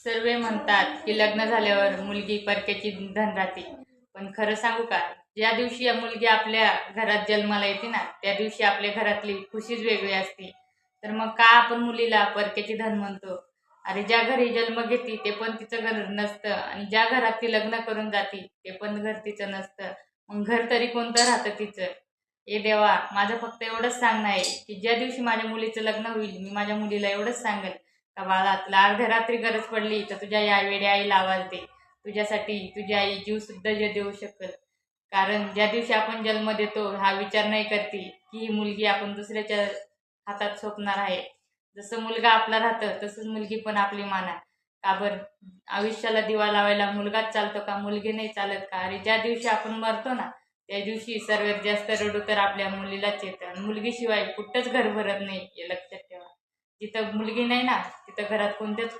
सर्वे म्हणतात की लग्न झाल्यावर मुलगी परक्याची धन राहते. पण खरं सांगू का, ज्या दिवशी या मुलगी आपल्या घरात जन्माला येते ना, त्या दिवशी आपल्या घरातली खुशीच वेगळी असते. तर मग का आपण मुलीला परक्याची धन म्हणतो? अरे ज्या घरी जन्म घेते ते पण तिचं घर नसतं, आणि ज्या घरात ती लग्न करून जाते ते पण घर तिचं नसतं. मग घर तरी कोणतं राहतं तिचं? ए देवा, माझं फक्त एवढंच सांगणं आहे की ज्या दिवशी माझ्या मुलीचं लग्न होईल, मी माझ्या मुलीला एवढंच सांगेल का बाळा, तुला अर्ध्या रात्री गरज पडली तर तुझ्या या वेड्या आईला आवाज दे. तुझ्यासाठी तुझी आई जीव सुद्धा जे देऊ शकल. कारण ज्या दिवशी आपण जन्म देतो हा विचार नाही करते की ही मुलगी आपण दुसऱ्याच्या हातात सोपणार आहे. जसं मुलगा आपला राहतं तसंच मुलगी पण आपली माना. का बरं, आयुष्याला दिवा लावायला मुलगाच चालतो का, मुलगी नाही चालत का? अरे ज्या दिवशी आपण मरतो ना, त्या दिवशी सर्वात जास्त रडू तर आपल्या मुलीलाच येतं, आणि मुलगीशिवाय कुठंच घर भरत नाही, हे लक्षात ठेवा. जिथं मुलगी नाही ना, तिथं घरात कोणत्याच